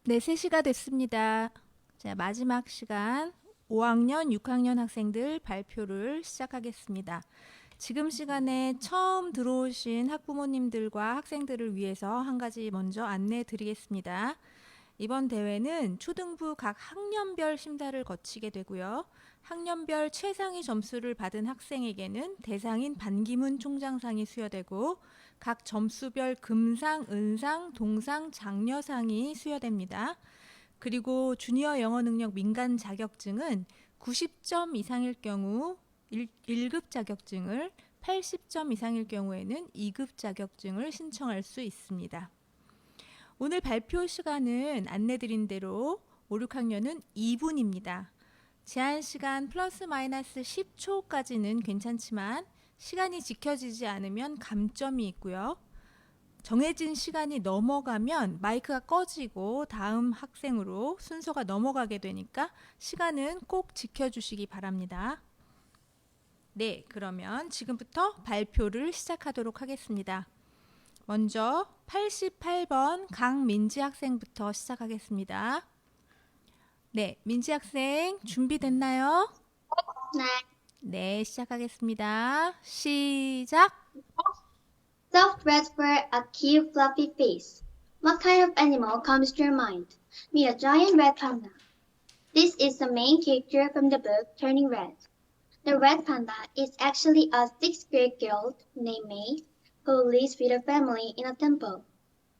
네, 3시가 됐습니다. 자, 마지막 시간 5학년, 6학년 학생들 발표를 시작하겠습니다. 지금 시간에 처음 들어오신 학부모님들과 학생들을 위해서 한 가지 먼저 안내해 드리겠습니다. 이번 대회는 초등부 각 학년별 심사를 거치게 되고요. 학년별 최상위 점수를 받은 학생에게는 대상인 반기문 총장상이 수여되고 각 점수별 금상, 은상, 동상, 장려상이 수여됩니다. 그리고 주니어 영어 능력 민간 자격증은 90점 이상일 경우 1급 자격증을, 80점 이상일 경우에는 2급 자격증을 신청할 수 있습니다. 오늘 발표 시간은 안내드린 대로 5, 6학년은 2분입니다. 제한 시간 플러스 마이너스 10초까지는 괜찮지만 시간이 지켜지지 않으면 감점이 있고요. 정해진 시간이 넘어가면 마이크가 꺼지고 다음 학생으로 순서가 넘어가게 되니까 시간은 꼭 지켜주시기 바랍니다. 네, 그러면 지금부터 발표를 시작하도록 하겠습니다. 먼저 88번 강민지 학생부터 시작하겠습니다. 네, 민지 학생 준비됐나요? 네. 네, 시작하겠습니다. 시작! Soft red fur, a cute fluffy face. What kind of animal comes to your mind? Meet a giant red panda. This is the main character from the book Turning Red. The red panda is actually a 6th-grade girl named May who lives with her family in a temple.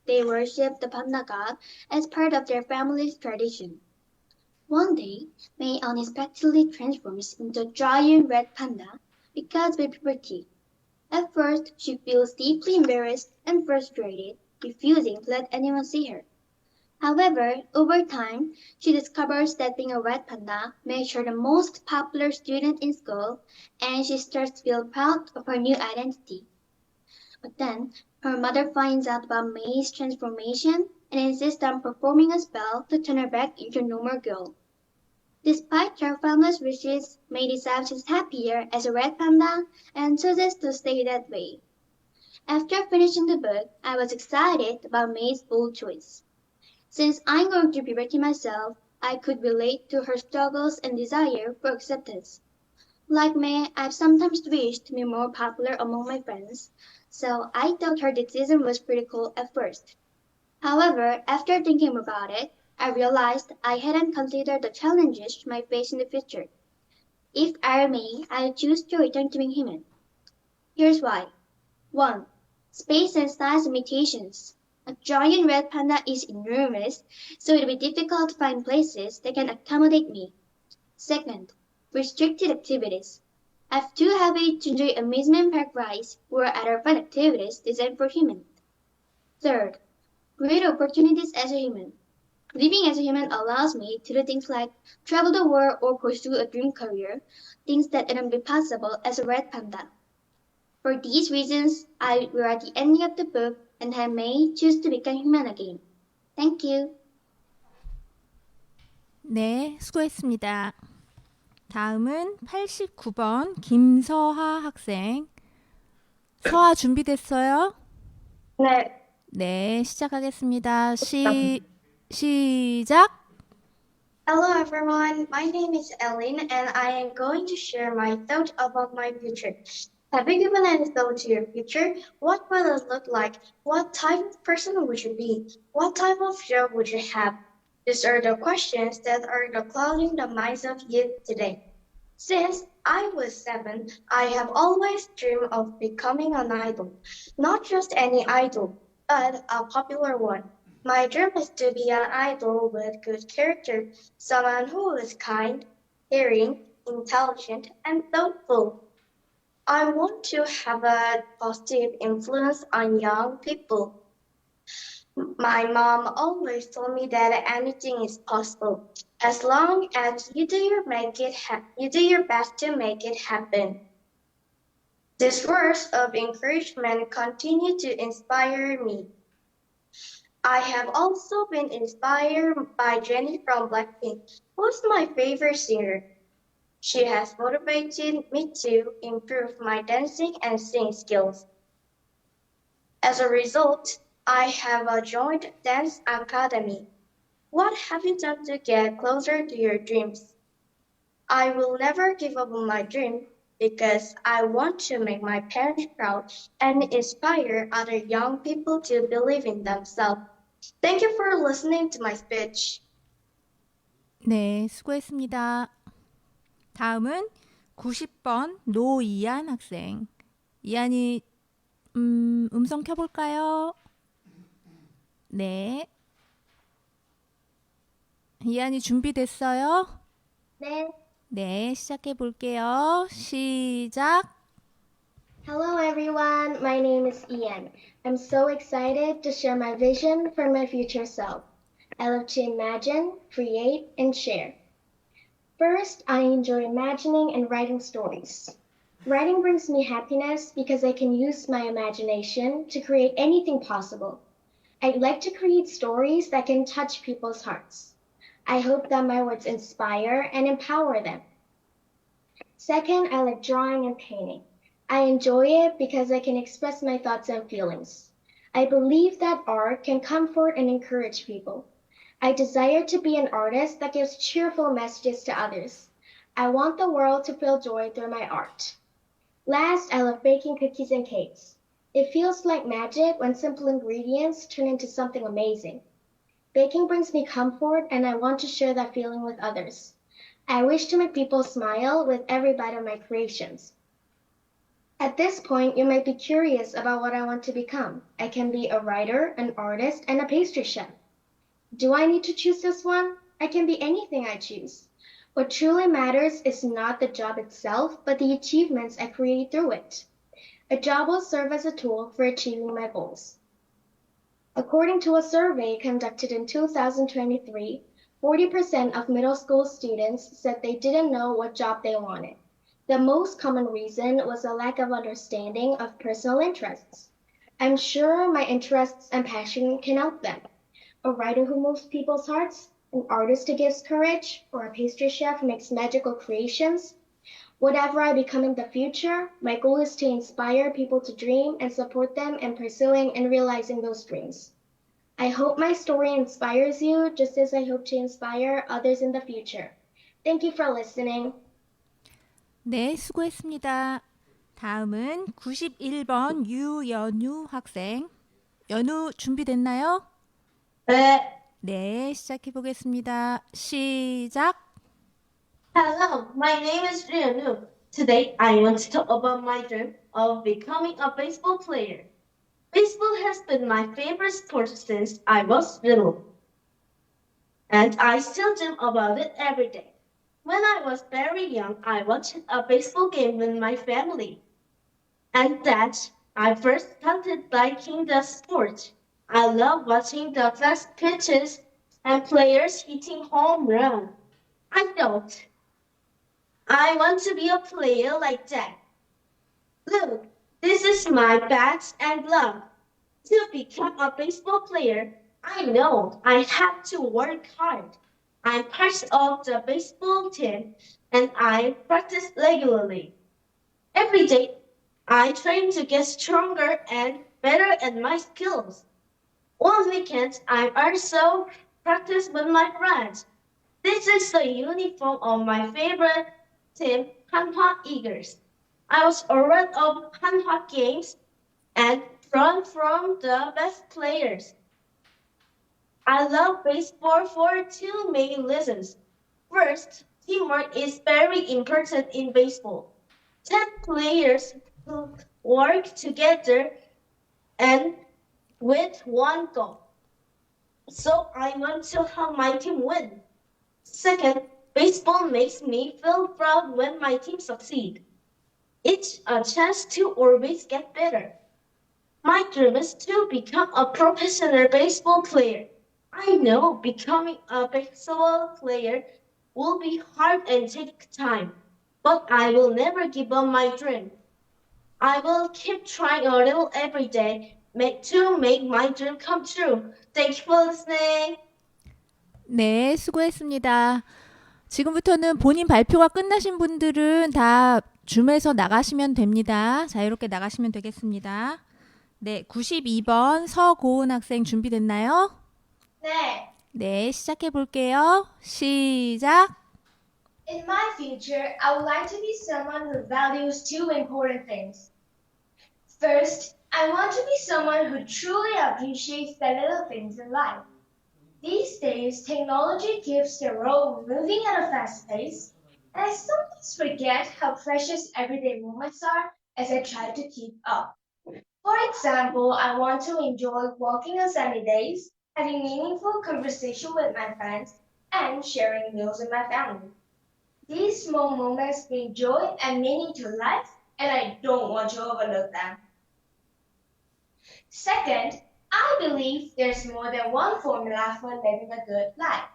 They worship the panda god as part of their family's tradition. One day, May unexpectedly transforms into a giant red panda because of puberty. At first, she feels deeply embarrassed and frustrated, refusing to let anyone see her. However, over time, she discovers that being a red panda makes her the most popular student in school, and she starts to feel proud of her new identity. But then, her mother finds out about May's transformation and insists on performing a spell to turn her back into a normal girl. Despite her family's wishes, May decides she's happier as a red panda and chooses to stay that way. After finishing the book, I was excited about May's bold choice. Since I'm going through puberty myself, I could relate to her struggles and desire for acceptance. Like May, I've sometimes wished to be more popular among my friends, so I thought her decision was pretty cool at first. However, after thinking about it, I realized I hadn't considered the challenges she might face in the future. If I were May, I'd choose to return to being human. Here's why. 1. Space and size limitations. A giant red panda is enormous, so it'll be difficult to find places that can accommodate me. Second, restricted activities. I'm too heavy to enjoy amusement park rides or other fun activities designed for humans. Third, great opportunities as a human. Living as a human allows me to do things like travel the world or pursue a dream career, things that wouldn't be possible as a red panda. For these reasons, I will at the ending of the book and have May choose to become human again. Thank you. 네, 수고했습니다. 다음은 89번 김서하 학생. 서하 준비됐어요? 네. 네, 시작하겠습니다. 시작! Hello everyone, my name is Ellen and I am going to share my thoughts about my future. Have you given any thought to your future? What will it look like? What type of person would you be? What type of job would you have? These are the questions that are clouding the minds of youth today. Since I was 7, I have always dreamed of becoming an idol. Not just any idol, but a popular one. My dream is to be an idol with good character, someone who is kind, caring, intelligent, and thoughtful. I want to have a positive influence on young people. My mom always told me that anything is possible, as long as you do your best to make it happen. These words of encouragement continue to inspire me. I have also been inspired by Jennie from Blackpink, who's my favorite singer. She has motivated me to improve my dancing and singing skills. As a result, I have joined Dance Academy. What have you done to get closer to your dreams? I will never give up on my dream because I want to make my parents proud and inspire other young people to believe in themselves. Thank you for listening to my speech. 네, 수고했습니다. 다음은 90번 노이안 학생. 이안이 음성 켜볼까요? 네. 이안이 준비됐어요? 네. 네, 시작해 볼게요. 시작. Hello everyone, my name is Ian. I'm so excited to share my vision for my future self. I love to imagine, create, and share. First, I enjoy imagining and writing stories. Writing brings me happiness because I can use my imagination to create anything possible. I'd like to create stories that can touch people's hearts. I hope that my words inspire and empower them. Second, I like drawing and painting. I enjoy it because I can express my thoughts and feelings. I believe that art can comfort and encourage people. I desire to be an artist that gives cheerful messages to others. I want the world to feel joy through my art. Last, I love baking cookies and cakes. It feels like magic when simple ingredients turn into something amazing. Baking brings me comfort and I want to share that feeling with others. I wish to make people smile with every bite of my creations. At this point, you might be curious about what I want to become. I can be a writer, an artist, and a pastry chef. Do I need to choose this one? I can be anything I choose. What truly matters is not the job itself, but the achievements I create through it. A job will serve as a tool for achieving my goals. According to a survey conducted in 2023, 40% of middle school students said they didn't know what job they wanted. The most common reason was a lack of understanding of personal interests. I'm sure my interests and passion can help them. A writer who moves people's hearts, an artist who gives courage, or a pastry chef who makes magical creations. Whatever I become in the future, my goal is to inspire people to dream and support them in pursuing and realizing those dreams. I hope my story inspires you just as I hope to inspire others in the future. Thank you for listening. 네, 수고했습니다. 다음은 91번 유연우 학생. 연우 준비됐나요? 네. 네, 시작해 보겠습니다. 시작. Hello, my name is Ryunu. Today I want to talk about my dream of becoming a baseball player. Baseball has been my favorite sport since I was little, and I still dream about it every day. When I was very young, I watched a baseball game with my family, and that I first started liking the sport. I love watching the fast pitches and players hitting home runs. I thought, I want to be a player like that. Look, this is my bat and glove. To become a baseball player, I know I have to work hard. I'm part of the baseball team and I practice regularly. Every day, I train to get stronger and better at my skills. On weekends, I also practice with my friends. This is the uniform of my favorite team, Hanwha Eagles. I was aware of Hanwha games and learned from the best players. I love baseball for two main reasons. First, teamwork is very important in baseball. 10 players who work together and with one goal. So I want to help my team win. Second, baseball makes me feel proud when my team succeeds. It's a chance to always get better. My dream is to become a professional baseball player. I know becoming a baseball player will be hard and take time, but I will never give up my dream. I will keep trying a little every day to make my dream come true. Thank you for listening. 네, 수고했습니다. 지금부터는 본인 발표가 끝나신 분들은 다 줌에서 나가시면 됩니다. 자유롭게 나가시면 되겠습니다. 네, 92번 서고은 학생 준비됐나요? 네. 네, 시작해 볼게요. 시작. In my future, I would like to be someone who values two important things. First, I want to be someone who truly appreciates the little things in life. These days, technology keeps the world moving at a fast pace, and I sometimes forget how precious everyday moments are as I try to keep up. For example, I want to enjoy walking on sunny days, having meaningful conversation with my friends, and sharing meals with my family. These small moments bring joy and meaning to life, and I don't want to overlook them. Second, I believe there's more than one formula for living a good life.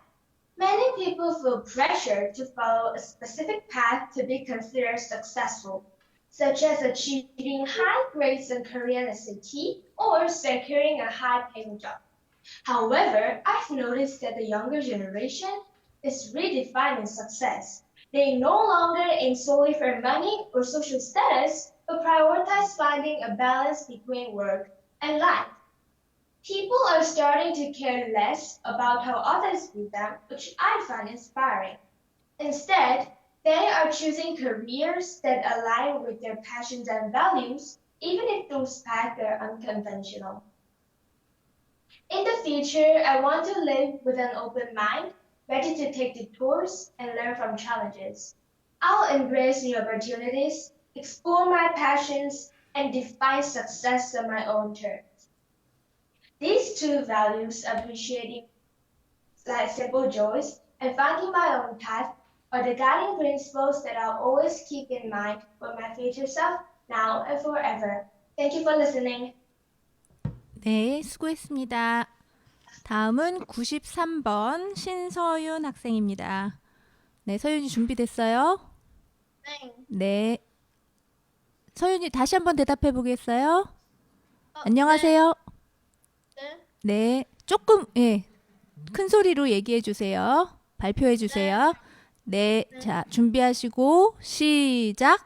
Many people feel pressure to follow a specific path to be considered successful, such as achieving high grades in Korean SAT or securing a high-paying job. However, I've noticed that the younger generation is redefining success. They no longer aim solely for money or social status, but prioritize finding a balance between work and life. People are starting to care less about how others view them, which I find inspiring. Instead, they are choosing careers that align with their passions and values, even if those paths are unconventional. In the future, I want to live with an open mind, ready to take detours and learn from challenges. I'll embrace new opportunities, explore my passions, and define success on my own terms. These two values, appreciating life's simple joys and finding my own path, are the guiding principles that I'll always keep in mind for my future self, now and forever. Thank you for listening. 네, 수고했습니다. 다음은 93번 신서윤 학생입니다. 네, 서윤이 준비됐어요? 네. 서윤이 다시 한번 대답해 보겠어요? 안녕하세요. 네. 조금 큰 소리로 얘기해 주세요. 발표해 주세요. 네. 자, 준비하시고 시작.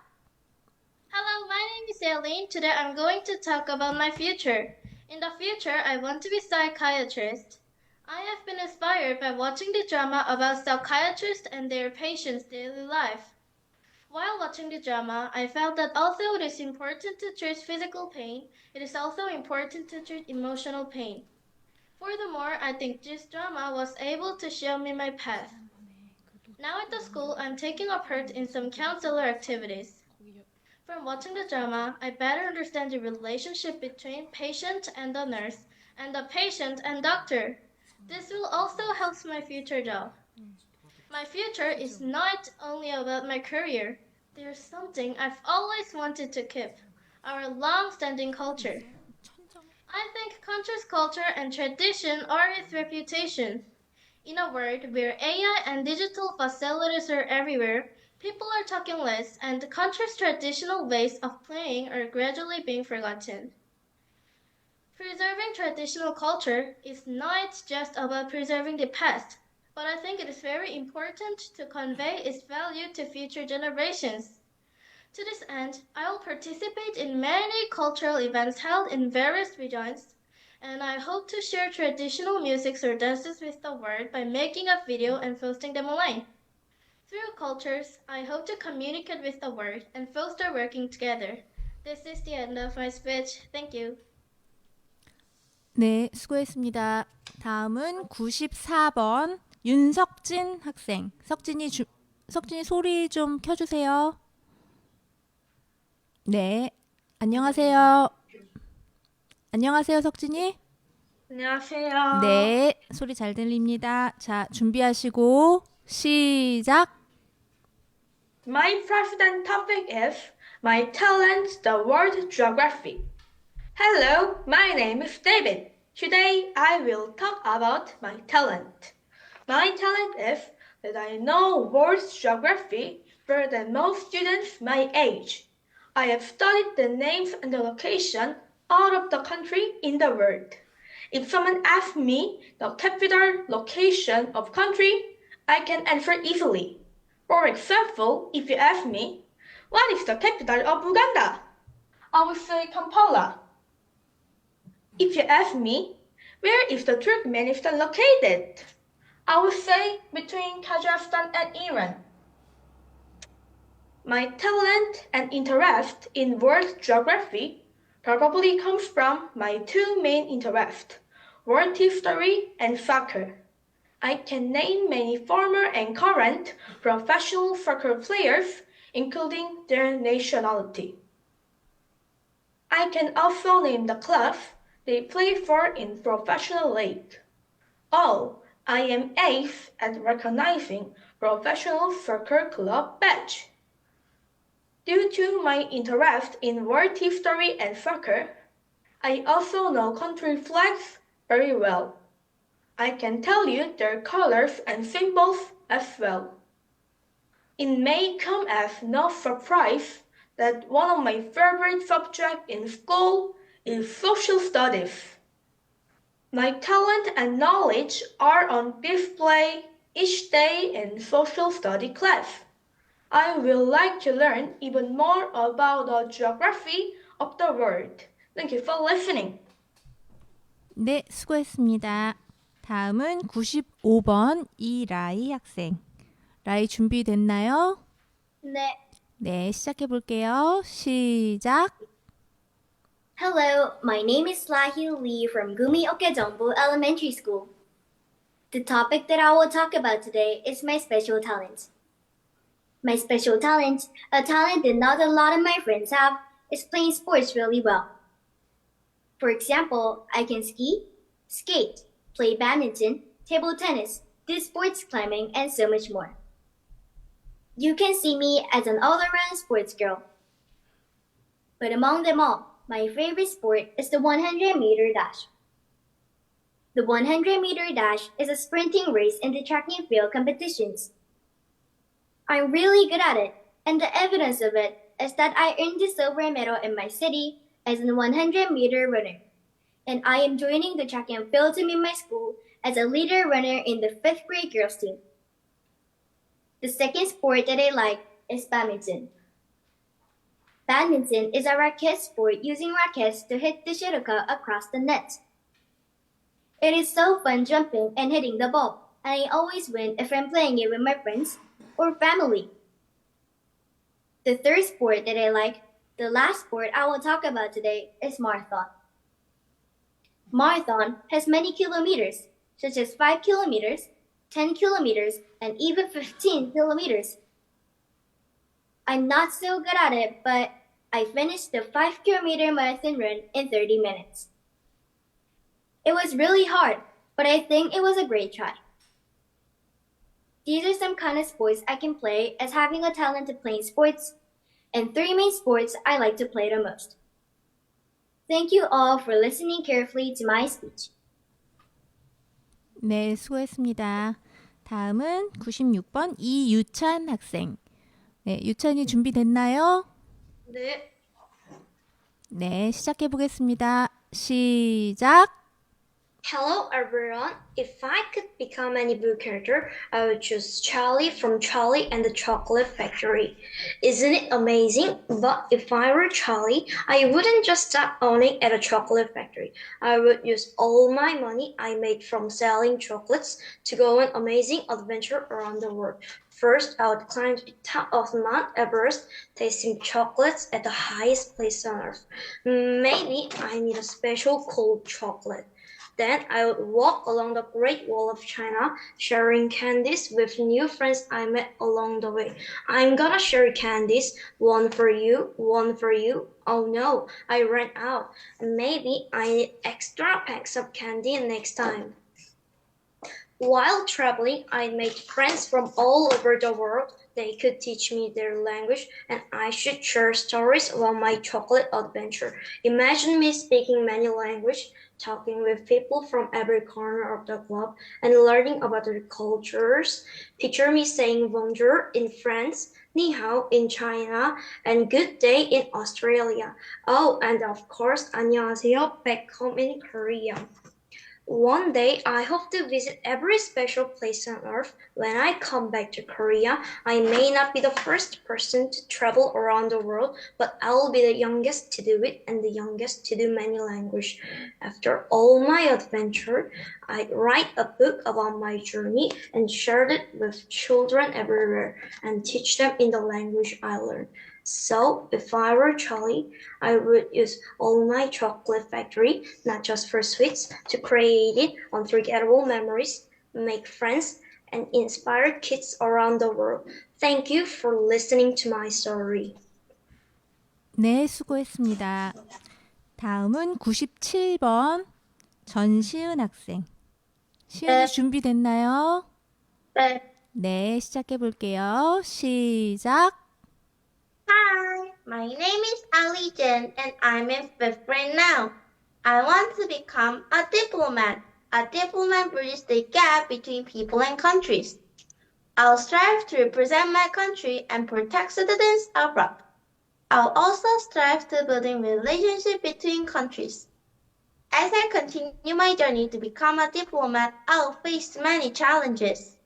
Hello, my name is Eileen. Today I'm going to talk about my future. In the future, I want to be a psychiatrist. I have been inspired by watching the drama about psychiatrists and their patients' daily life. While watching the drama, I felt that although it is important to treat physical pain, it is also important to treat emotional pain. Furthermore, I think this drama was able to show me my path. Now at the school, I'm taking a part in some counselor activities. From watching the drama, I better understand the relationship between patient and the nurse, and the patient and doctor. This will also help my future job. My future is not only about my career. There's something I've always wanted to keep, our long-standing culture. I think country's culture and tradition are its reputation. In a world where AI and digital facilities are everywhere, people are talking less, and the country's traditional ways of playing are gradually being forgotten. Preserving traditional culture is not just about preserving the past, but I think it is very important to convey its value to future generations. To this end, I will participate in many cultural events held in various regions, and I hope to share traditional music or dances with the world by making a video and posting them online. Through cultures, I hope to communicate with the world and foster working together. This is the end of my speech. Thank you. 네, 수고했습니다. 다음은 94번 윤석진 학생. 석진이 소리 좀 켜주세요. 네, 안녕하세요. 안녕하세요, 석진이. 안녕하세요. 네, 소리 잘 들립니다. 자, 준비하시고 시작. My president topic is My Talent, the World Geography. Hello, my name is David. Today I will talk about my talent. My talent is that I know world geography better than most students my age. I have studied the names and the location out of the country in the world. If someone asks me the capital location of country, I can answer easily. For example, if you ask me, what is the capital of Uganda? I will say Kampala. If you ask me, where is the Turkmenistan located? I would say between Kazakhstan and Iran. My talent and interest in world geography probably comes from my two main interests, world history and soccer. I can name many former and current professional soccer players, including their nationality. I can also name the clubs they play for in professional league. Oh, I am ace at recognizing professional soccer club badge. Due to my interest in world history and soccer, I also know country flags very well. I can tell you their colors and symbols as well. It may come as no surprise that one of my favorite subjects in school is social studies. My talent and knowledge are on display each day in social study class. I will like to learn even more about the geography of the world. Thank you for listening. 네, 수고했습니다. 다음은 95번 이라이 학생. 라이 준비됐나요? 네. 네, 시작해 볼게요. 시작. Hello, my name is Lahi Lee from Gumi Okedongbu Elementary School. The topic that I will talk about today is my special talent. My special talent, a talent that not a lot of my friends have, is playing sports really well. For example, I can ski, skate, play badminton, table tennis, do sports climbing, and so much more. You can see me as an all-around sports girl. But among them all, my favorite sport is the 100-meter dash. The 100-meter dash is a sprinting race in the track and field competitions. I'm really good at it, and the evidence of it is that I earned the silver medal in my city as a 100-meter runner, and I am joining the track and field team in my school as a leader runner in the 5th grade girls team. The second sport that I like is badminton. Badminton is a racket sport using rackets to hit the shuttlecock across the net. It is so fun jumping and hitting the ball, and I always win if I'm playing it with my friends or family. The third sport that I like, the last sport I will talk about today, is marathon. Marathon has many kilometers, such as 5 kilometers, 10 kilometers, and even 15 kilometers. I'm not so good at it, but I finished the 5-kilometer marathon run in 30 minutes. It was really hard, but I think it was a great try. These are some kind of sports I can play as having a talent of playing sports, and 3 main sports I like to play the most. Thank you all for listening carefully to my speech. 네, 수고했습니다. 다음은 96번 이유찬 학생. 네, 유찬이 준비됐나요? 네. 네, 시작해 보겠습니다. 시작. Hello everyone. If I could become any book character, I would choose Charlie from Charlie and the Chocolate Factory. Isn't it amazing? But if I were Charlie, I wouldn't just start owning at a chocolate factory. I would use all my money I made from selling chocolates to go on amazing adventure around the world. First, I would climb to the top of Mount Everest, tasting chocolates at the highest place on earth. Maybe I need a special cold chocolate. Then I would walk along the Great Wall of China, sharing candies with new friends I met along the way. I'm gonna share candies, one for you, one for you. Oh no, I ran out. Maybe I need extra packs of candy next time. While traveling, I made friends from all over the world. They could teach me their language, and I should share stories about my chocolate adventure. Imagine me speaking many languages, talking with people from every corner of the globe, and learning about their cultures. Picture me saying bonjour in France, ni hao in China, and good day in Australia. Oh, and of course, 안녕하세요 back home in Korea. One day, I hope to visit every special place on earth. When I come back to Korea, I may not be the first person to travel around the world, but I will be the youngest to do it and the youngest to do many languages. After all my adventure, I'd write a book about my journey and share it with children everywhere and teach them in the language I learned. So, if I were Charlie, I would use all my chocolate factory, not just for sweets, to create it unforgettable memories, make friends, and inspire kids around the world. Thank you for listening to my story. 네, 수고했습니다. 다음은 97번 전시은 학생. 시은이 준비됐나요? 네. 네, 시작해 볼게요. 시작. Hi, my name is Ali Jen and I'm in 5th grade now. I want to become a diplomat. A diplomat bridges the gap between people and countries. I'll strive to represent my country and protect citizens abroad. I'll also strive to building relationships between countries. As I continue my journey to become a diplomat, I'll face many challenges.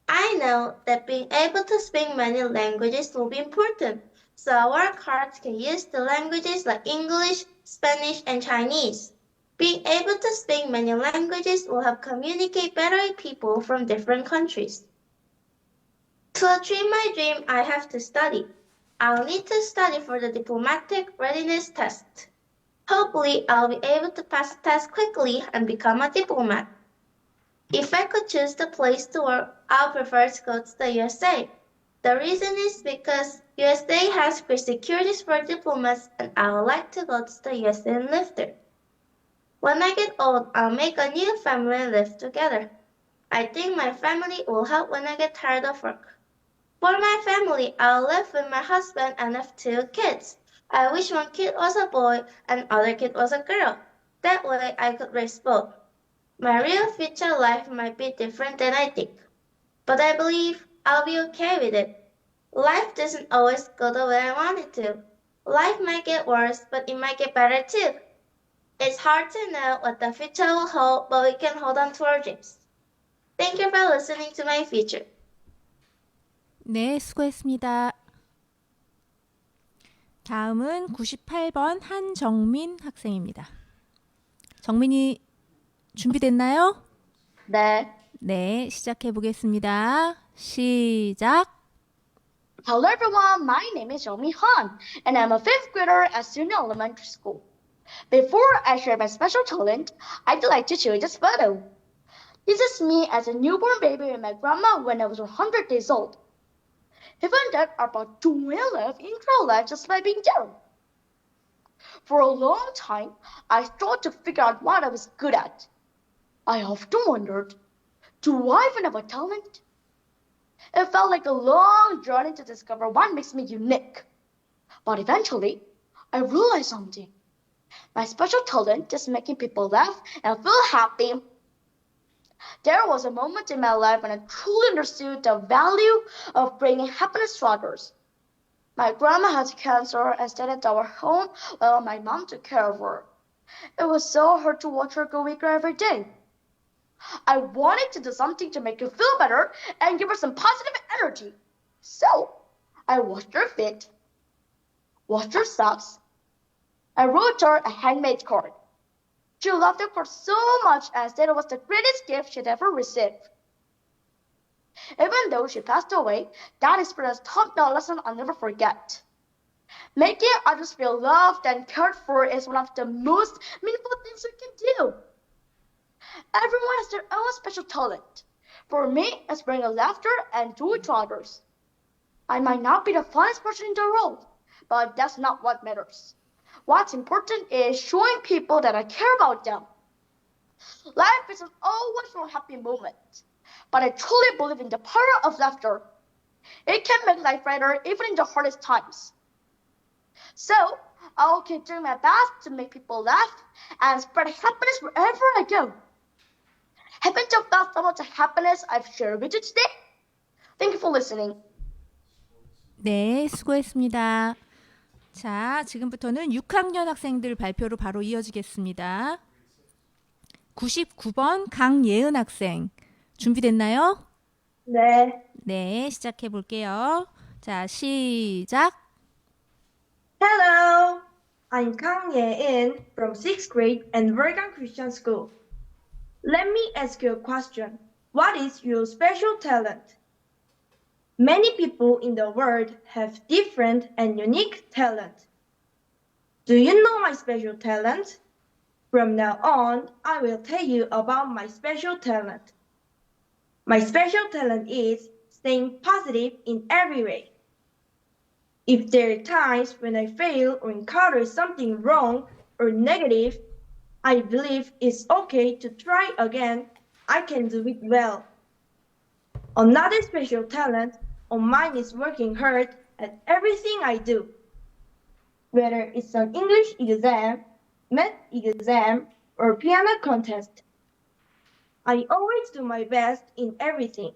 I know that being able to speak many languages will be important, so I work hard to use the languages like English, Spanish, and Chinese. Being able to speak many languages will help communicate better with people from different countries. To achieve my dream, I have to study. I'll need to study for the diplomatic readiness test. Hopefully, I'll be able to pass the test quickly and become a diplomat. If I could choose the place to work, I'll prefer to go to the USA. The reason is because USA has great securities for diplomats and I would like to go to the USA and live there. When I get old, I'll make a new family and live together. I think my family will help when I get tired of work. For my family, I'll live with my husband and have 2 kids. I wish one kid was a boy and other kid was a girl. That way I could raise both. My real future life might be different than I think, but I believe I'll be okay with it. Life doesn't always go the way I want it to. Life might get worse, but it might get better too. It's hard to know what the future will hold, but we can hold on to our dreams. Thank you for listening to my future. 네, 수고했습니다. 다음은 98번 한정민 학생입니다. 정민이 준비됐나요? 네. 네, 시작해 보겠습니다. 시작. Hello everyone, my name is Yomi Han, and I'm a 5th grader at Senior Elementary School. Before I share my special talent, I'd like to show you this photo. This is me as a newborn baby with my grandma when I was 100 days old. Even that about 12 intro life just by being there. For a long time, I struggled to figure out what I was good at. I often wondered, do I even have a talent? It felt like a long journey to discover what makes me unique. But eventually, I realized something. My special talent is making people laugh and feel happy. There was a moment in my life when I truly understood the value of bringing happiness to others. My grandma had cancer and stayed at our home while my mom took care of her. It was so hard to watch her go weaker every day. I wanted to do something to make her feel better and give her some positive energy. So, I washed her feet, washed her socks, and wrote her a handmade card. She loved the card so much and said it was the greatest gift she'd ever received. Even though she passed away, that experience taught me a lesson I'll never forget. Making others feel loved and cared for is one of the most meaningful things we can do. Everyone has their own special talent. For me, it's bringing laughter and joy to others. I might not be the funniest person in the world, but that's not what matters. What's important is showing people that I care about them. Life isn't always a happy moment, but I truly believe in the power of laughter. It can make life brighter even in the hardest times. So, I'll keep doing my best to make people laugh and spread happiness wherever I go. Haven't you felt some of the happiness I've shared with you today? Thank you for listening. 네, 수고했습니다. 자, 지금부터는 6학년 학생들 발표로 바로 이어지겠습니다. 99번 강예은 학생. 준비됐나요? 네. 네, 시작해 볼게요. 자, 시작. Hello, I'm Kang Ye-in from 6th grade and Bergan Christian School. Let me ask you a question. What is your special talent? Many people in the world have different and unique talent. Do you know my special talent? From now on, I will tell you about my special talent. My special talent is staying positive in every way. If there are times when I fail or encounter something wrong or negative, I believe it's okay to try again. I can do it well. Another special talent of mine is working hard at everything I do. Whether it's an English exam, math exam, or piano contest, I always do my best in everything.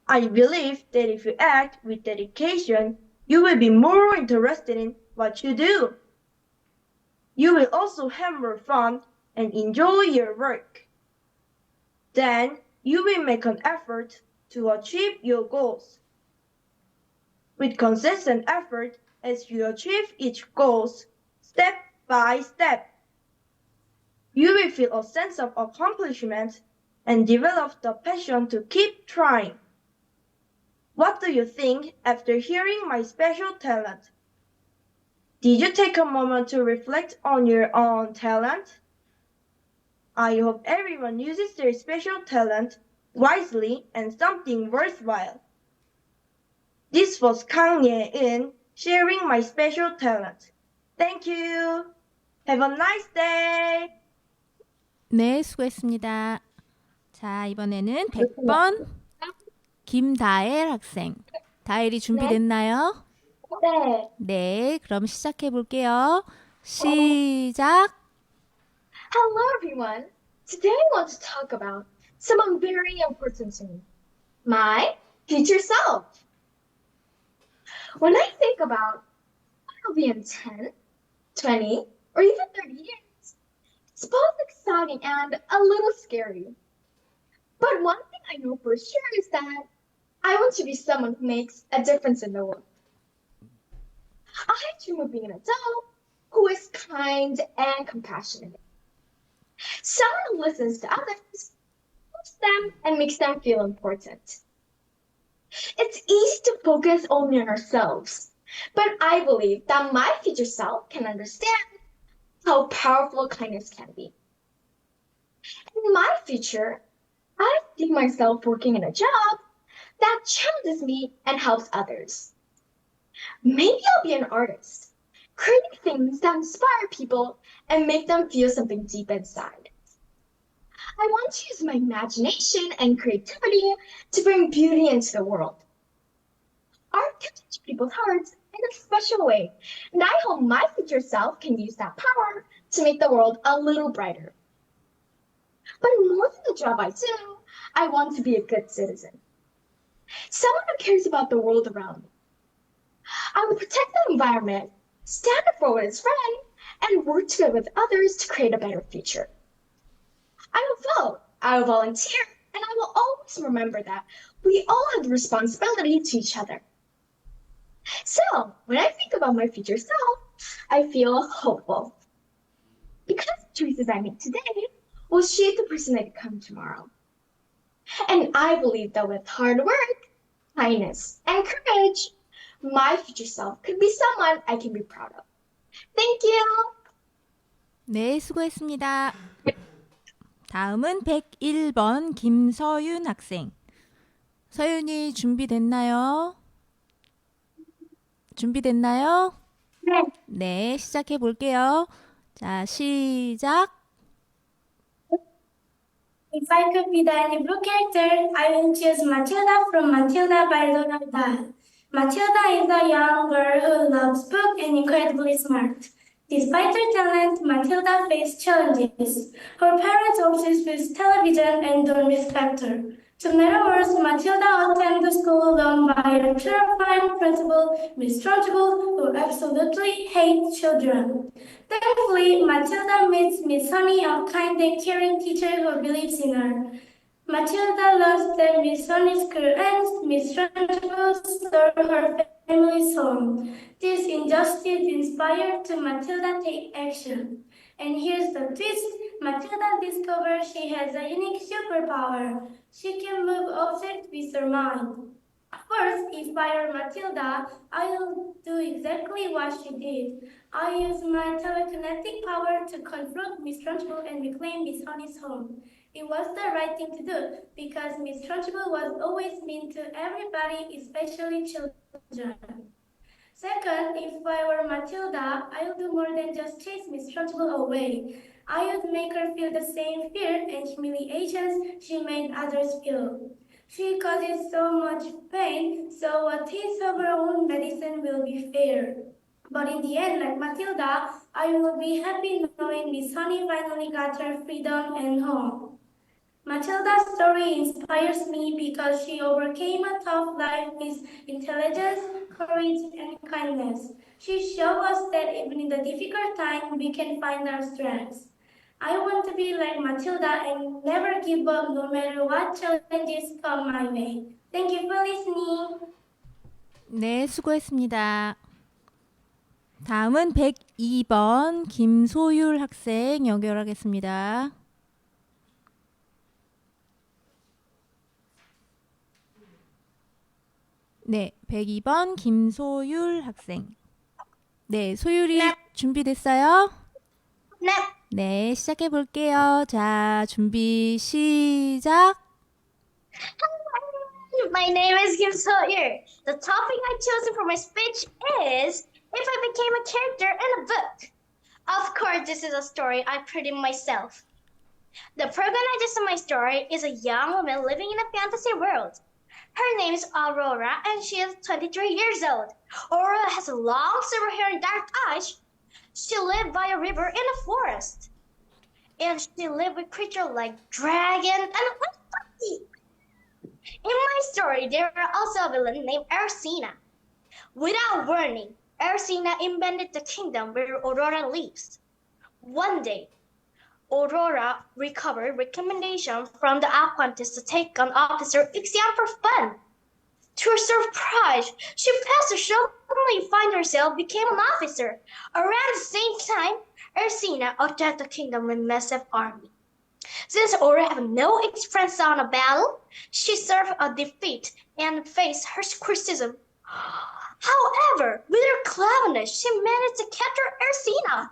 I believe that if you act with dedication, you will be more interested in what you do. You will also have more fun and enjoy your work. Then you will make an effort to achieve your goals. With consistent effort, as you achieve each goal, step by step, you will feel a sense of accomplishment and develop the passion to keep trying. What do you think after hearing my special talent? Did you take a moment to reflect on your own talent? I hope everyone uses their special talent wisely and something worthwhile. This was Kang Ye-in sharing my special talent. Thank you. Have a nice day. 네, 수고했습니다. 자, 이번에는 100번 김다엘 학생. 다엘이 준비됐나요? 네. 네, 그럼 시작해 볼게요. 시작. Hello, everyone. Today I want to talk about someone very important to me, my future self. When I think about what I'll be in 10, 20, or even 30 years, it's both exciting and a little scary. But one thing I know for sure is that I want to be someone who makes a difference in the world. I dream of being an adult who is kind and compassionate. Someone who listens to others, helps them, and makes them feel important. It's easy to focus only on ourselves, but I believe that my future self can understand how powerful kindness can be. In my future, I see myself working in a job that challenges me and helps others. Maybe I'll be an artist, creating things that inspire people and make them feel something deep inside. I want to use my imagination and creativity to bring beauty into the world. Art can touch people's hearts in a special way, and I hope my future self can use that power to make the world a little brighter. But more than the job I do, I want to be a good citizen. Someone who cares about the world around me. I will protect the environment, stand up for what is right, and work together with others to create a better future. I will vote, I will volunteer, and I will always remember that we all have the responsibility to each other. So, when I think about my future self, I feel hopeful. Because the choices I make today will shape the person I become tomorrow. And I believe that with hard work, kindness, and courage, my future self could be someone I can be proud of. Thank you! 네, 수고했습니다. 다음은 101번 김서윤 학생. 서윤이 준비됐나요? 준비됐나요? 네. 네, 시작해 볼게요. 자, 시작. If I could be the any book character, I will choose Matilda from Matilda by Roald Dahl. Matilda is a young girl who loves books and incredibly smart. Despite her talent, Matilda faced challenges. Her parents obsessed with television and don't respect her. To metaphors, Matilda attended school alone by a terrifying principal, Miss Trunchbull, who absolutely hates children. Thankfully, Matilda meets Miss Honey, a kind and caring teacher who believes in her. Matilda loves that Miss Honey's school ends. Miss Trunchbull stole her family's home. This injustice inspired to Matilda take action. And here's the twist. Matilda discovers she has a unique superpower. She can move objects with her mind. First, if I were Matilda, I'll do exactly what she did. I use my telekinetic power to confront Miss Trunchbull and reclaim Miss Honey's home. It was the right thing to do because Miss Trunchbull was always mean to everybody, especially children. Second, if I were Matilda, I would do more than just chase Miss Trunchbull away. I would make her feel the same fear and humiliations she made others feel. She causes so much pain, so a taste of her own medicine will be fair. But in the end, like Matilda, I will be happy knowing Miss Honey finally got her freedom and home. Matilda's story inspires me because she overcame a tough life with intelligence, courage, and kindness. She shows us that even in the difficult time, we can find our strengths. I want to be like Matilda and never give up no matter what challenges come my way. Thank you for listening. 네, 수고했습니다. 다음은 102번 김소율 학생 연결하겠습니다. 네, 102번 김소율 학생. 네, 소율이 준비됐어요? 네. 네, 시작해 볼게요. 자, 준비 시작. My name is Kim So-year. The topic I chosen for my speech is if I became a character in a book. Of course, this is a story I created myself. The protagonist of my story is a young woman living in a fantasy world. Her name is Aurora, and she is 23 years old. Aurora has long silver hair and dark eyes. She lived by a river in a forest. And she lived with creatures like dragon and monkey. In my story, there are also a villain named Ersina. Without warning, Ersina invaded the kingdom where Aurora lives. One day, Aurora recovered recommendation from the apprentice to take on Officer Ixian for fun. To her surprise, she passed and suddenly find herself became an officer. Around the same time, Ersina attacked the kingdom with a massive army. Since Aurora had no experience on a battle, she suffered a defeat and faced her criticism. However, with her cleverness, she managed to capture Ersina.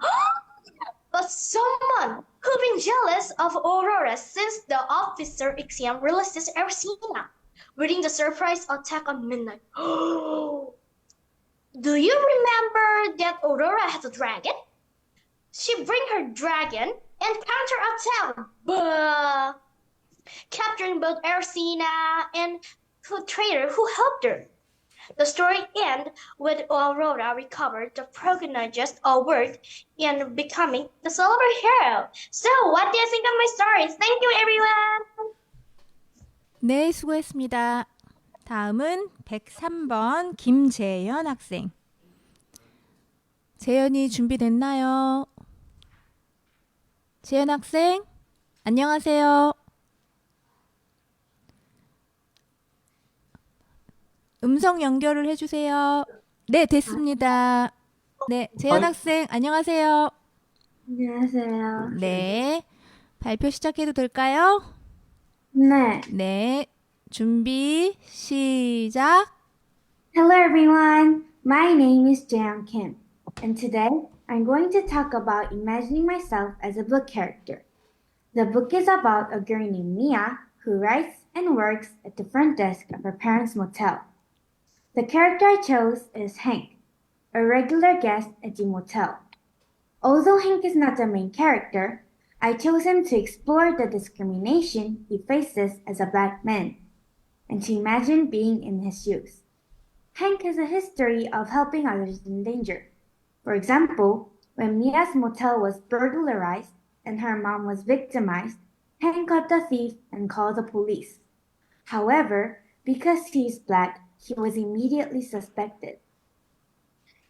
But someone who'd been jealous of Aurora since the officer Ixian releases Ersina, reading the surprise attack on midnight. Do you remember that Aurora has a dragon? She bring her dragon and counterattack, capturing both Ersina and the traitor who helped her. The story ends with Aurora recovered the protagonist award and becoming the celebrity hero. So, what do you think of my stories? Thank you, everyone. 네, 수고했습니다. 다음은 103번 김재현 학생. 재현이 준비됐나요? 재현 학생, 안녕하세요. 음성 연결을 해주세요. 네, 됐습니다. 네, 재현 학생, 안녕하세요. 안녕하세요. 네, 발표 시작해도 될까요? 네. 네, 준비, 시작. Hello everyone. My name is Jaeyoung Kim, and today I'm going to talk about imagining myself as a book character. The book is about a girl named Mia who writes and works at the front desk of her parents' motel. The character I chose is Hank, a regular guest at the motel. Although Hank is not the main character, I chose him to explore the discrimination he faces as a black man, and to imagine being in his shoes. Hank has a history of helping others in danger. For example, when Mia's motel was burglarized and her mom was victimized, Hank caught the thief and called the police. However, because he is black, he was immediately suspected.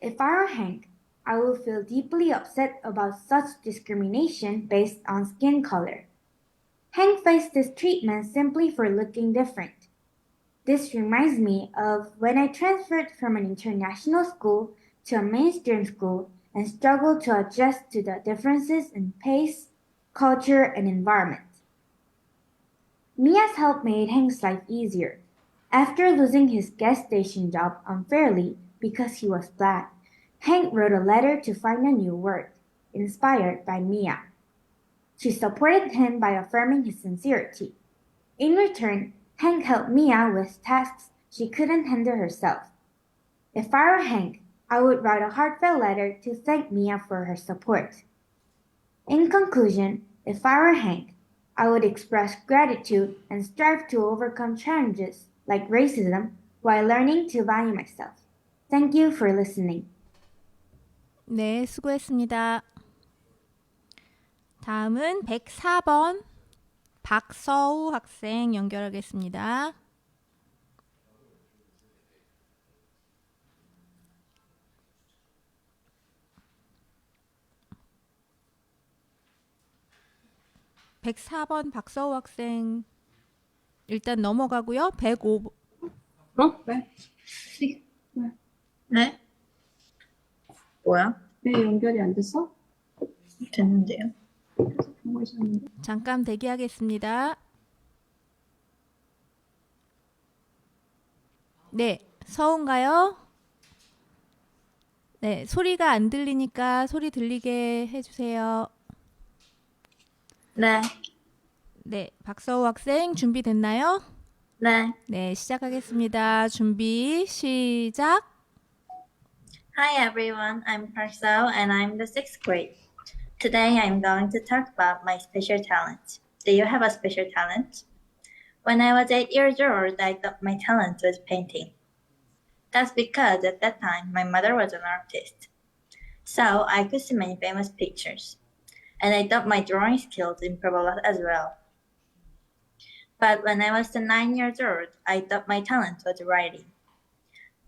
If I were Hank, I would feel deeply upset about such discrimination based on skin color. Hank faced this treatment simply for looking different. This reminds me of when I transferred from an international school to a mainstream school and struggled to adjust to the differences in pace, culture, and environment. Mia's help made Hank's life easier. After losing his gas station job unfairly because he was black, Hank wrote a letter to find a new word, inspired by Mia. She supported him by affirming his sincerity. In return, Hank helped Mia with tasks she couldn't handle herself. If I were Hank, I would write a heartfelt letter to thank Mia for her support. In conclusion, if I were Hank, I would express gratitude and strive to overcome challenges like racism while learning to value myself. Thank you for listening. 네, 수고했습니다. 다음은 104번 박서우 학생 연결하겠습니다. (104번) 박서우 학생 일단 넘어가고요. 105번. 네? 네? 뭐야? 왜 연결이 안 됐어? 됐는데요. 계속 보고 있었는데. 잠깐 대기하겠습니다. 네, 서운가요? 네, 소리가 안 들리니까 소리 들리게 해주세요. 네. 네, 박서우 학생 준비됐나요? 네. 네, 시작하겠습니다. 준비, 시작. Hi everyone, I'm Park Seo and I'm the 6th grade. Today I'm going to talk about my special talent. Do you have a special talent? When I was 8 years old, I thought my talent was painting. That's because at that time my mother was an artist. So I could see many famous pictures. And I thought my drawing skills improved a lot as well. But when I was 9 years old, I thought my talent was writing.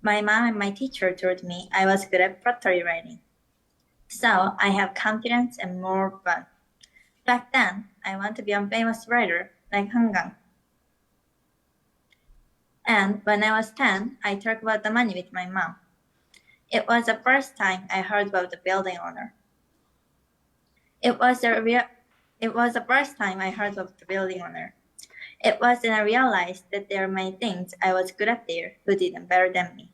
My mom and my teacher told me I was good at pottery writing. So I have confidence and more fun. Back then, I wanted to be a famous writer like Hangang. And when I was 10, I talked about the money with my mom. It was the first time I heard about the building owner. It was the first time I heard of the building owner. It was then I realized that there are many things I was good at there who did them better than me.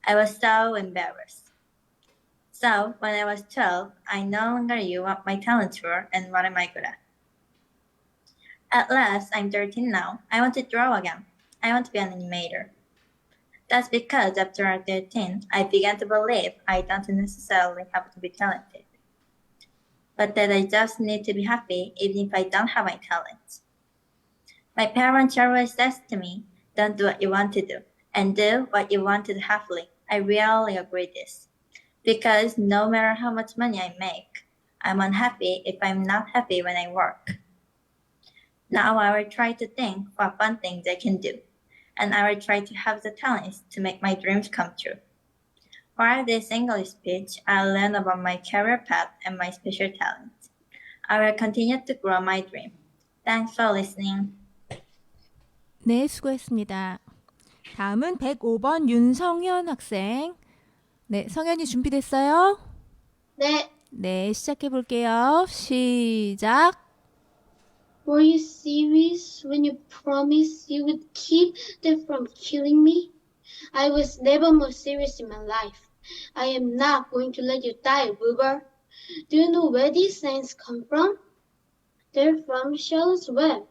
I was so embarrassed. So when I was 12, I no longer knew what my talents were and what am I good at. At last, I'm 13 now. I want to draw again. I want to be an animator. That's because after I'm 13, I began to believe I don't necessarily have to be talented, but that I just need to be happy even if I don't have my talents. My parents always says to me, don't do what you want to do, and do what you want to do happily. I really agree this. Because no matter how much money I make, I'm unhappy if I'm not happy when I work. Now I will try to think what fun things I can do, and I will try to have the talents to make my dreams come true. While this English speech, I'll learn about my career path and my special talents. I will continue to grow my dream. Thanks for listening. 네, 수고했습니다. 다음은 105번 윤성현 학생. 네, 성현이 준비됐어요? 네. 네, 시작해 볼게요. 시작. Were you serious when you promised you would keep them from killing me? I was never more serious in my life. I am not going to let you die, Wilbur. Do you know where these signs come from? They're from Charlotte's Web.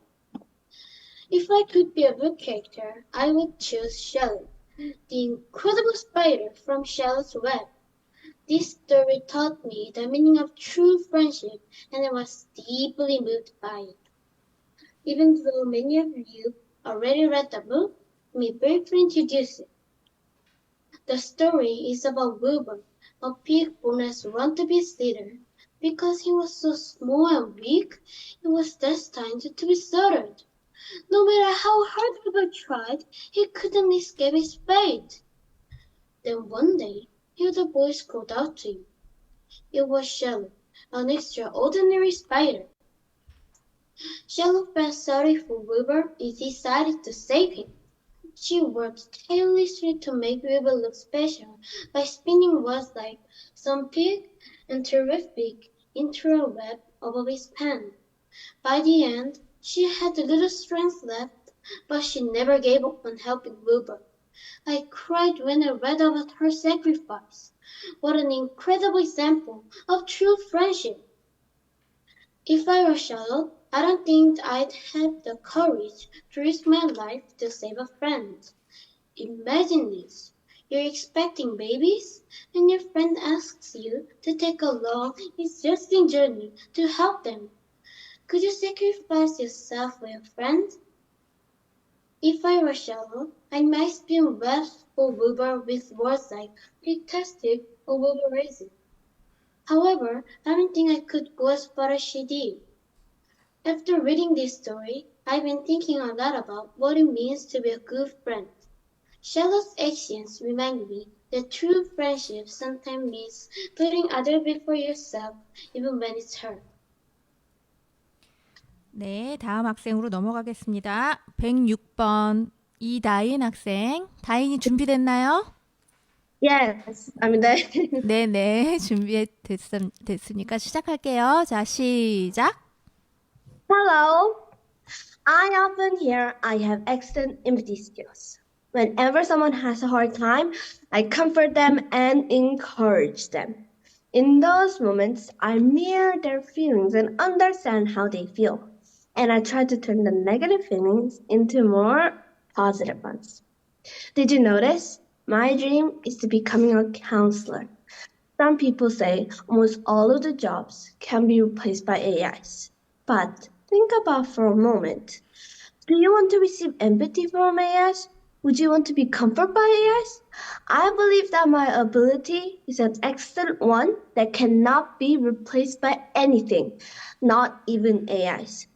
If I could be a book character, I would choose Charlotte, the incredible spider from Charlotte's Web. This story taught me the meaning of true friendship, and I was deeply moved by it. Even though many of you already read the book, let me briefly introduce it. The story is about Wilbur, a pig born as want-to-be leader. Because he was so small and weak, he was destined to be slaughtered. No matter how hard Wilbur tried, he couldn't escape his fate. Then one day, he heard a voice called out to him. It was Shallow, an extraordinary spider. Shallow felt sorry for Wilbur and decided to save him. She worked tirelessly to make Wilbur look special by spinning webs like some pig and terrific into a web above his pen. By the end, she had little strength left, but she never gave up on helping Wilbur. I cried when I read about her sacrifice. What an incredible example of true friendship! If I were Charlotte, I don't think I'd have the courage to risk my life to save a friend. Imagine this. You're expecting babies, and your friend asks you to take a long, exhausting journey to help them. Could you sacrifice yourself for your friend? If I were Charlotte, I might spin webs for Wilbur with words like fantastic or Wilburism. However, I don't think I could go as far as she did. After reading this story, I've been thinking a lot about what it means to be a good friend. Charlotte's actions remind me that true friendship sometimes means putting others before yourself, even when it's hard. 네, 다음 학생으로 넘어가겠습니다. 106번 이다인 학생. 다인이 준비됐나요? Yes, I'm there. 네네, 준비됐으니까 시작할게요. 자, 시작. Hello. I often hear I have excellent empathy skills. Whenever someone has a hard time, I comfort them and encourage them. In those moments, I mirror their feelings and understand how they feel. And I try to turn the negative feelings into more positive ones. Did you notice? My dream is to becoming a counselor. Some people say almost all of the jobs can be replaced by AIs. But think about for a moment. Do you want to receive empathy from AIs? Would you want to be comforted by AIs? I believe that my ability is an excellent one that cannot be replaced by anything, not even AIs.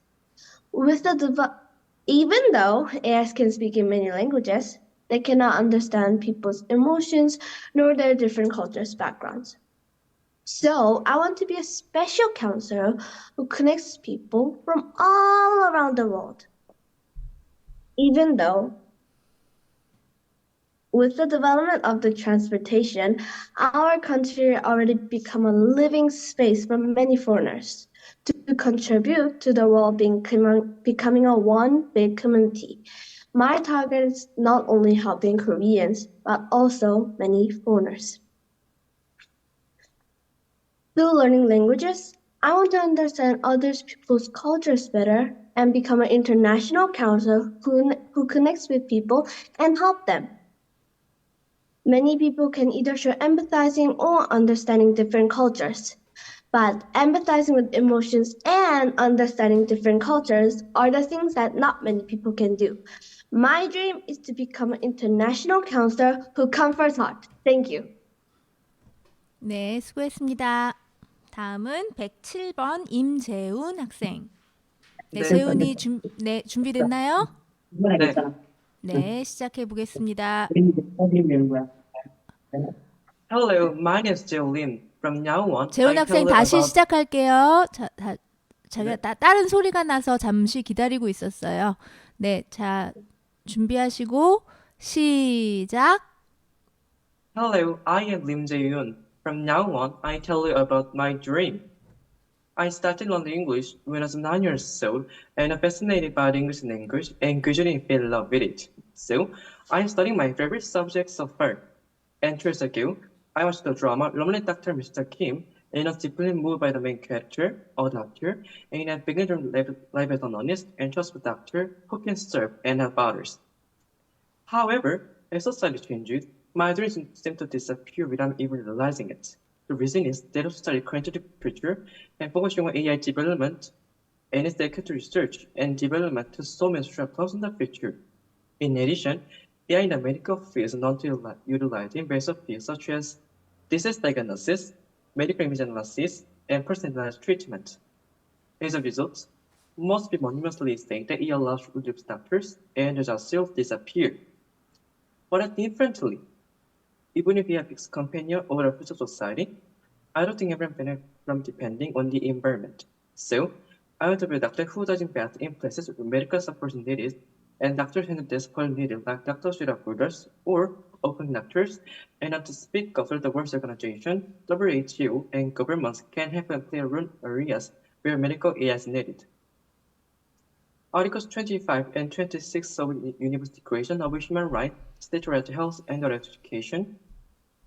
Even though AIs can speak in many languages, they cannot understand people's emotions nor their different cultures' backgrounds. So I want to be a special counselor who connects people from all around the world. Even though with the development of the transportation, our country already become a living space for many foreigners to contribute to the world becoming a one big community. My target is not only helping Koreans, but also many foreigners. Through learning languages, I want to understand other people's cultures better and become an international counselor who connects with people and help them. Many people can either show empathizing or understanding different cultures. But empathizing with emotions and understanding different cultures are the things that not many people can do. My dream is to become an international counselor who comforts heart. Thank you. 네, 수고했습니다. 다음은 107번 임재훈 학생. 네, 재훈이 준비됐나요? 네. 네, 시작해 보겠습니다. Hello, my name is Jeolin. From now on, 재훈 I 학생 tell 다시 about... 시작할게요. 제가 다른 소리가 나서 잠시 기다리고 있었어요. 네, 자 준비하시고 시작. Hello, I am Lim Jae-yoon. From now on, I tell you about my dream. I started learning English when I was 9 years old, and I'm fascinated by the English language and gradually fell in love with it. So, I'm studying my favorite subject so far. And 2 years ago, I watched the drama Lonely Dr. Mr. Kim, and I was deeply moved by the main character, a doctor, and I began to live as an honest and trustful doctor who can serve and help others. However, as society changes, my dreams seem to disappear without even realizing it. The reason is that society currently the future and focusing on AI development and its dedicated to research and development to solve major problems in the future. In addition, AI in the medical field is not utilized in various fields such as disease diagnosis, medical image analysis, and personalized treatment. As a result, most people honestly think that it allows reduced doctors and the job sales disappear. But differently, even if we have fixed companion or a future society, I don't think everyone benefits from depending on the environment. So, I want to be a doctor who doesn't invest in places where medical support is needed and doctors who desperately needed, like doctors without borders or open doctors, and not to speak of the World Organization, WHO, and governments can help and play a role in areas where medical aid is needed. Articles 25 and 26 of the Universal Declaration of Human Rights state right to health and education.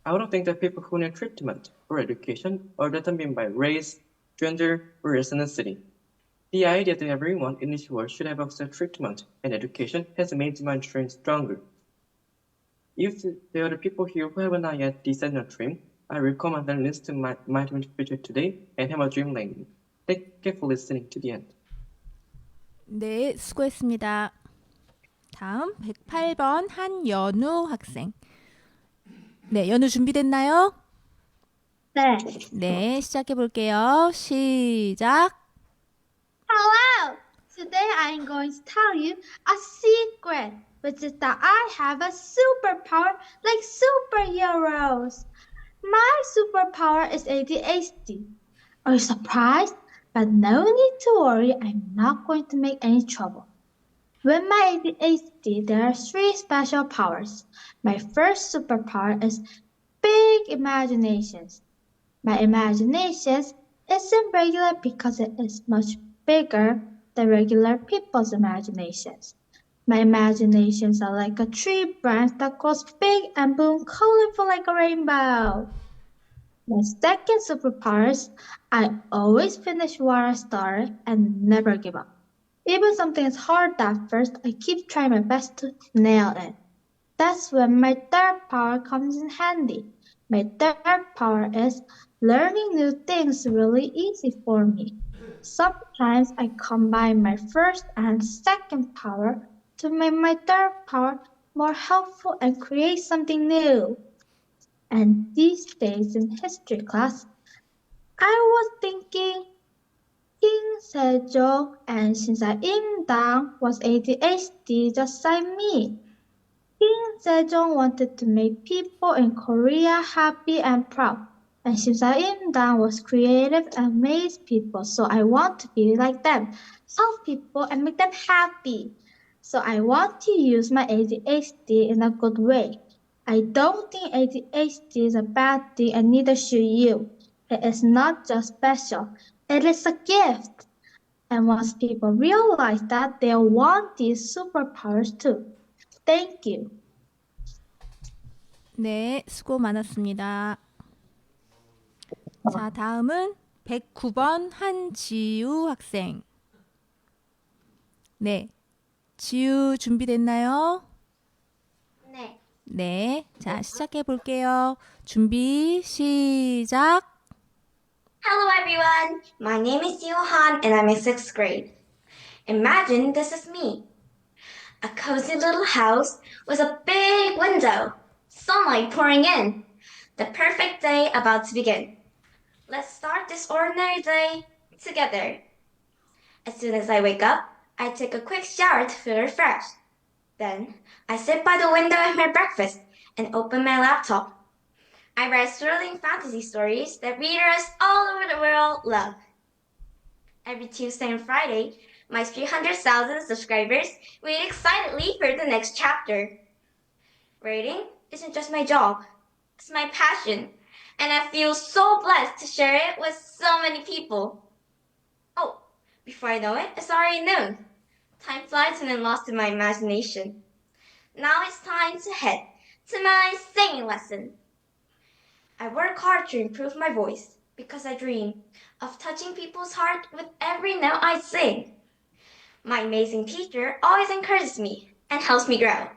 I don't think that people who need treatment or education are determined by race, gender, or ethnicity. The idea that everyone in this world should have access to treatment and education has made my dream stronger. If there are people here who have not yet decided a dream, I recommend them listen to my dream future today and have a dream lately. Thank you for listening to the end. 네, 수고했습니다. 다음 108번 한연우 학생. 네, 연우 준비됐나요? 네. 네, 시작해 볼게요. 시작. Hello! Today I'm going to tell you a secret, which is that I have a superpower like superheroes. My superpower is ADHD. Are you surprised? But no need to worry, I'm not going to make any trouble. With my ADHD, there are 3 special powers. My first superpower is big imaginations. My imaginations isn't regular because it is much bigger than regular people's imaginations. My imaginations are like a tree branch that grows big and bloom colorful like a rainbow. My second superpower is I always finish what I started and never give up. Even something is hard at first, I keep trying my best to nail it. That's when my third power comes in handy. My third power is learning new things really easy for me. Sometimes I combine my first and second power to make my third power more helpful and create something new. And these days in history class, I was thinking King Sejong and Shinsa Imdang was ADHD just like me. King Sejong wanted to make people in Korea happy and proud. And Shinsa Imdang was creative and amazed people, so I want to be like them, help people and make them happy. So I want to use my ADHD in a good way. I don't think ADHD is a bad thing and neither should you. It is not just special, it is a gift. And once people realize that, they'll want these superpowers too. Thank you. 네, 수고 많았습니다. 자, 다음은 109번 한지우 학생. 네, 지우 준비됐나요? 네. 네, 자, 시작해 볼게요. 준비, 시작. Hello everyone, my name is Johan and I'm in 6th grade. Imagine this is me. A cozy little house with a big window, sunlight pouring in, the perfect day about to begin. Let's start this ordinary day together. As soon as I wake up, I take a quick shower to feel refreshed. Then I sit by the window with my breakfast and open my laptop. I write thrilling fantasy stories that readers all over the world love. Every Tuesday and Friday, my 300,000 subscribers wait excitedly for the next chapter. Writing isn't just my job, it's my passion, and I feel so blessed to share it with so many people. Oh, before I know it, it's already noon. Time flies and I'm lost in my imagination. Now it's time to head to my singing lesson. I work hard to improve my voice because I dream of touching people's heart with every note I sing. My amazing teacher always encourages me and helps me grow.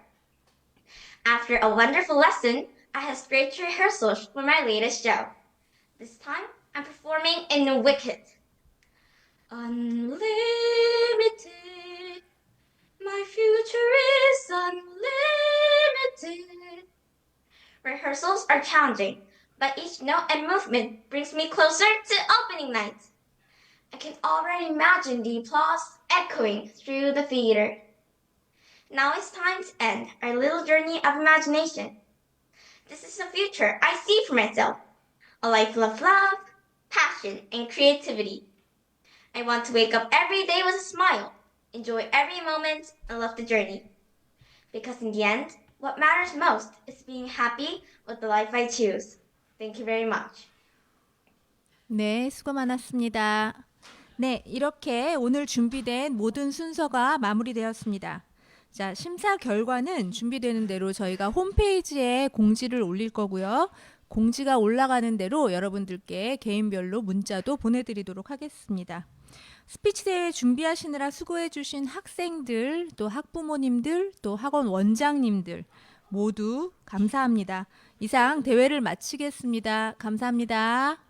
After a wonderful lesson, I have great rehearsals for my latest show. This time, I'm performing in Wicked. Unlimited, my future is unlimited. Rehearsals are challenging, but each note and movement brings me closer to opening night. I can already imagine the applause echoing through the theater. Now it's time to end our little journey of imagination. This is the future I see for myself. A life full of love, passion, and creativity. I want to wake up every day with a smile, enjoy every moment, and love the journey. Because in the end, what matters most is being happy with the life I choose. Thank you very much. 네, 수고 많았습니다. 네, 이렇게 오늘 준비된 모든 순서가 마무리되었습니다. 자, 심사 결과는 준비되는 대로 저희가 홈페이지에 공지를 올릴 거고요. 공지가 올라가는 대로 여러분들께 개인별로 문자도 보내드리도록 하겠습니다. 스피치 대회 준비하시느라 수고해주신 학생들, 또 학부모님들, 또 학원 원장님들 모두 감사합니다. 이상 대회를 마치겠습니다. 감사합니다.